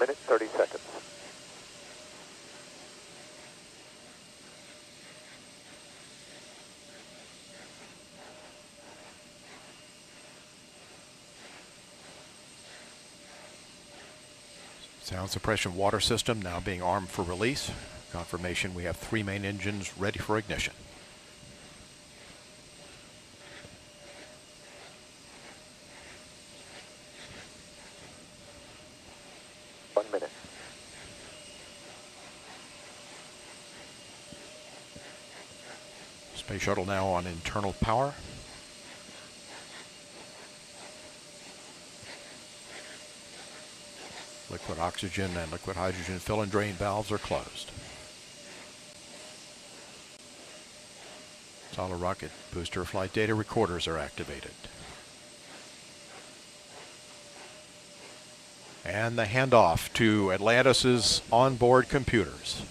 minute, 30 seconds. Sound suppression water system now being armed for release. Confirmation we have 3 main engines ready for ignition. Space Shuttle now on internal power. Liquid oxygen and liquid hydrogen fill and drain valves are closed. Solid rocket booster flight data recorders are activated. And the handoff to Atlantis' onboard computers.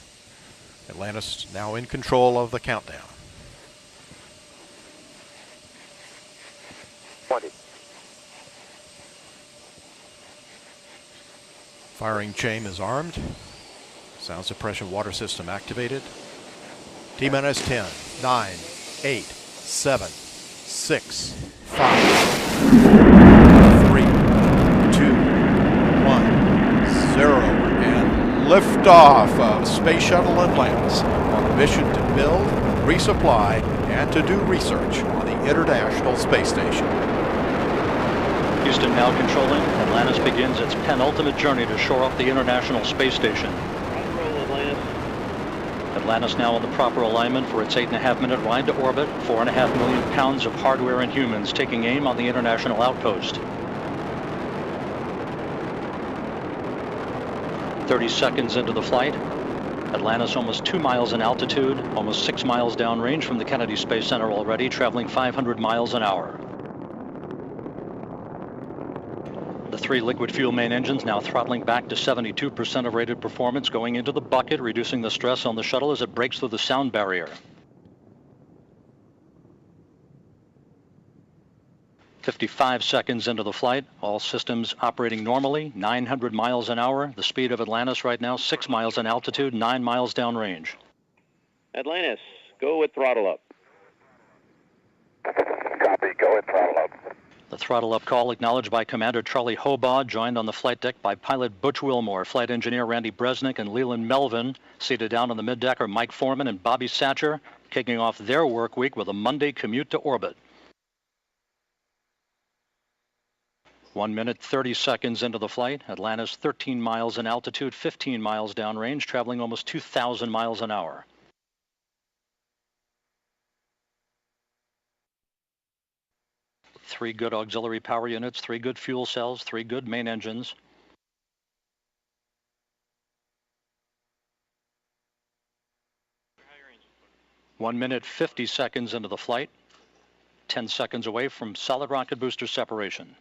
Atlantis now in control of the countdown. 20. Firing chain is armed. Sound suppression water system activated. T-minus 10, 9, 8, 7, 6, 5, 3, 2, 1, 0. And liftoff of Space Shuttle Atlantis on a mission to build, resupply, and to do research on the International Space Station. Houston now controlling. Atlantis begins its penultimate journey to shore up the International Space Station. Atlantis now in the proper alignment for its 8.5-minute ride to orbit. 4.5 million pounds of hardware and humans taking aim on the International Outpost. 30 seconds into the flight. Atlantis almost 2 miles in altitude, almost 6 miles downrange from the Kennedy Space Center already, traveling 500 miles an hour. The 3 liquid fuel main engines now throttling back to 72% of rated performance, going into the bucket, reducing the stress on the shuttle as it breaks through the sound barrier. 55 seconds into the flight, all systems operating normally, 900 miles an hour. The speed of Atlantis right now, 6 miles in altitude, 9 miles downrange. Atlantis, go with throttle up. Copy, go with throttle up. The throttle up call acknowledged by Commander Charlie Hobaugh, joined on the flight deck by pilot Butch Wilmore, flight engineer Randy Bresnik, and Leland Melvin. Seated down on the middeck are Mike Foreman and Bobby Satcher, kicking off their work week with a Monday commute to orbit. 1 minute, 30 seconds into the flight. Atlantis 13 miles in altitude, 15 miles downrange, traveling almost 2,000 miles an hour. Three good auxiliary power units, 3 good fuel cells, 3 good main engines. One minute, 50 seconds into the flight. 10 seconds away from solid rocket booster separation.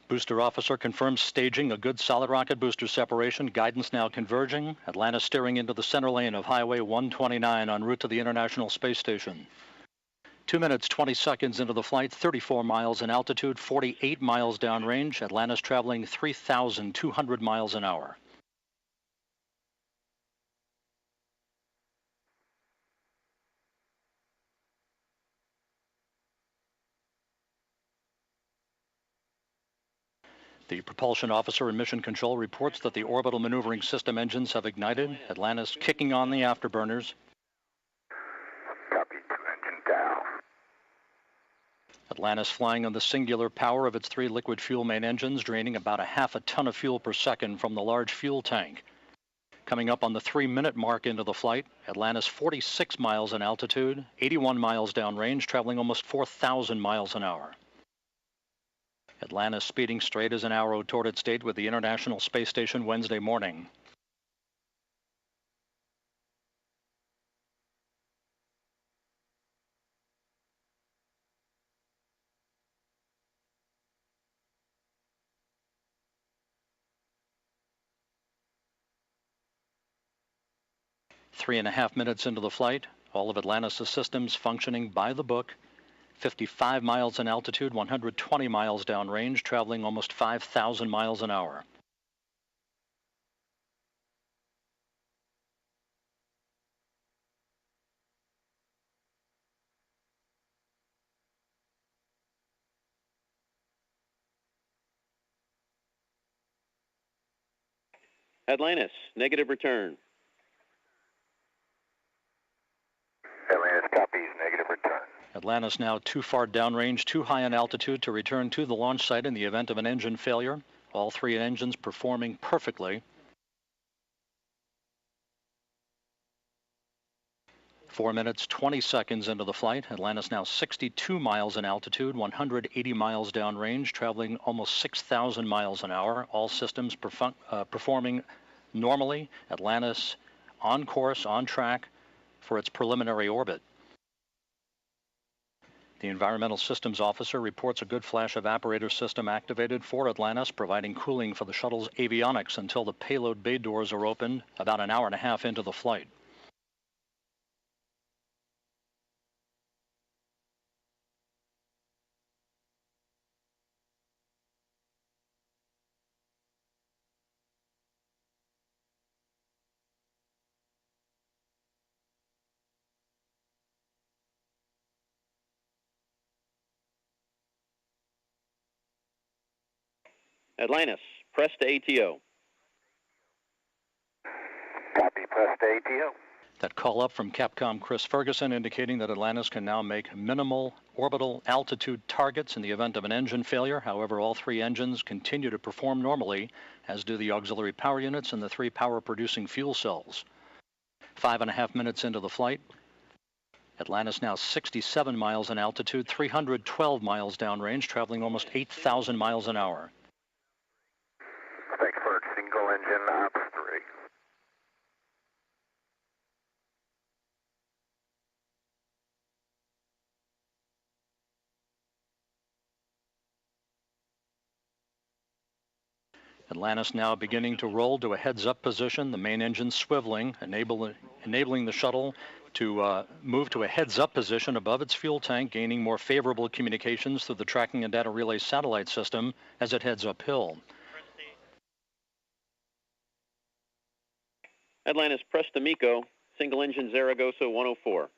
Booster officer confirms staging a good solid rocket booster separation. Guidance now converging. Atlantis steering into the center lane of Highway 129 en route to the International Space Station. 2 minutes, 20 seconds into the flight, 34 miles in altitude, 48 miles downrange. Atlantis traveling 3,200 miles an hour. The propulsion officer in mission control reports that the orbital maneuvering system engines have ignited. Atlantis kicking on the afterburners. Copy, 2 engine down. Atlantis flying on the singular power of its 3 liquid fuel main engines, draining about 1/2 ton of fuel per second from the large fuel tank. Coming up on the 3-minute mark into the flight, Atlantis 46 miles in altitude, 81 miles downrange, traveling almost 4,000 miles an hour. Atlantis speeding straight as an arrow toward its date with the International Space Station Wednesday morning. 3.5 minutes into the flight, all of Atlantis' systems functioning by the book. 55 miles in altitude, 120 miles downrange, traveling almost 5,000 miles an hour. Atlantis, negative return. Atlantis copies, negative return. Atlantis now too far downrange, too high in altitude to return to the launch site in the event of an engine failure. All three engines performing perfectly. 4 minutes, 20 seconds into the flight. Atlantis now 62 miles in altitude, 180 miles downrange, traveling almost 6,000 miles an hour. All systems performing normally. Atlantis on course, on track for its preliminary orbit. The Environmental Systems Officer reports a good flash evaporator system activated for Atlantis, providing cooling for the shuttle's avionics until the payload bay doors are opened about an hour and a half into the flight. Atlantis, press to ATO. Copy, press to ATO. That call up from Capcom Chris Ferguson indicating that Atlantis can now make minimal orbital altitude targets in the event of an engine failure. However, all three engines continue to perform normally, as do the auxiliary power units and the three power-producing fuel cells. 5.5 minutes into the flight, Atlantis now 67 miles in altitude, 312 miles downrange, traveling almost 8,000 miles an hour. Thanks for single engine ops 3. Atlantis now beginning to roll to a heads-up position, the main engine swiveling, enabling the shuttle to move to a heads-up position above its fuel tank, gaining more favorable communications through the tracking and data relay satellite system as it heads uphill. Atlantis, press to MECO, single engine Zaragoza 104.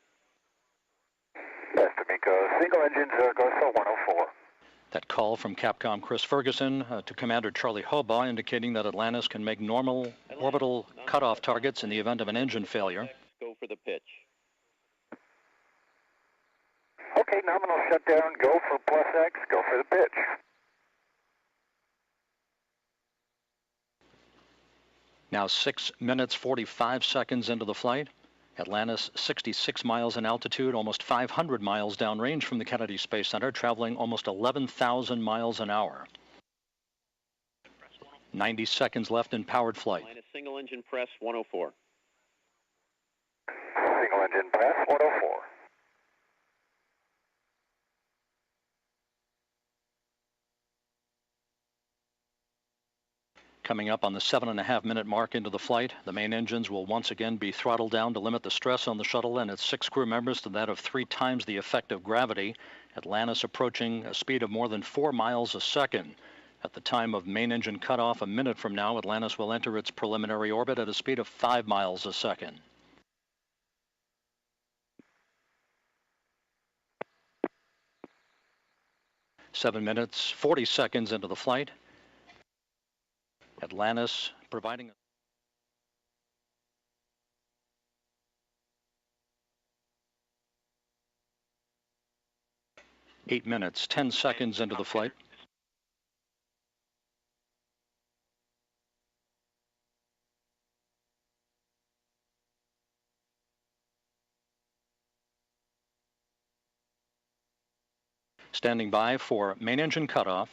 Press to MECO, single engine Zaragoza 104. That call from Capcom Chris Ferguson to Commander Charlie Hobaugh indicating that Atlantis can make normal orbital cutoff targets in the event of an engine failure. Go for the pitch. Okay, nominal shutdown, go for plus X, go for the pitch. Now 6 minutes, 45 seconds into the flight. Atlantis 66 miles in altitude, almost 500 miles downrange from the Kennedy Space Center, traveling almost 11,000 miles an hour. 90 seconds left in powered flight. Atlantis, single engine press 104. Single engine press 104. Coming up on the 7.5 minute mark into the flight, the main engines will once again be throttled down to limit the stress on the shuttle and its 6 crew members to that of 3 times the effect of gravity. Atlantis approaching a speed of more than 4 miles a second. At the time of main engine cutoff, a minute from now, Atlantis will enter its preliminary orbit at a speed of 5 miles a second. Seven minutes, 40 seconds into the flight. Atlantis providing 8 minutes, 10 seconds into the flight. Standing by for main engine cutoff.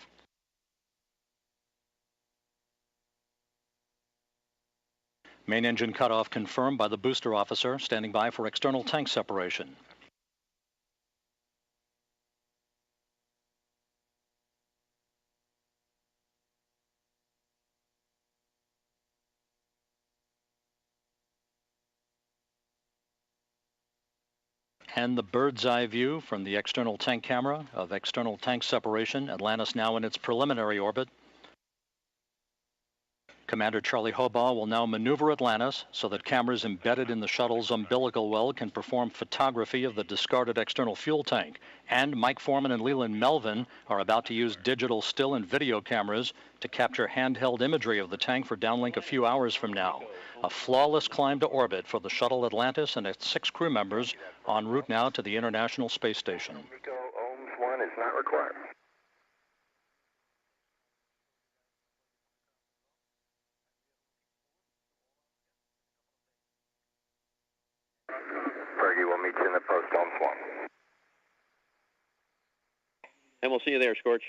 Main engine cutoff confirmed by the booster officer, standing by for external tank separation. and the bird's eye view from the external tank camera of external tank separation. Atlantis now in its preliminary orbit. Commander Charlie Hobaugh will now maneuver Atlantis so that cameras embedded in the shuttle's umbilical well can perform photography of the discarded external fuel tank. And Mike Foreman and Leland Melvin are about to use digital still and video cameras to capture handheld imagery of the tank for downlink a few hours from now. A flawless climb to orbit for the shuttle Atlantis and its 6 crew members en route now to the International Space Station. MECO ohms 1 is not required. Fergie, we'll meet you in the post ohms 1. And we'll see you there, Scorch.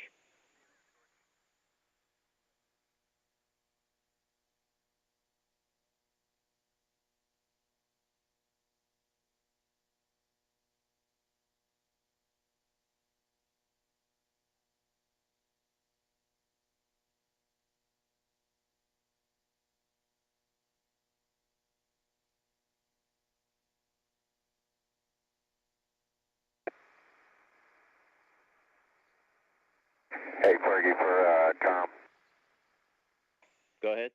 Hey, Fergie, for Tom. Go ahead.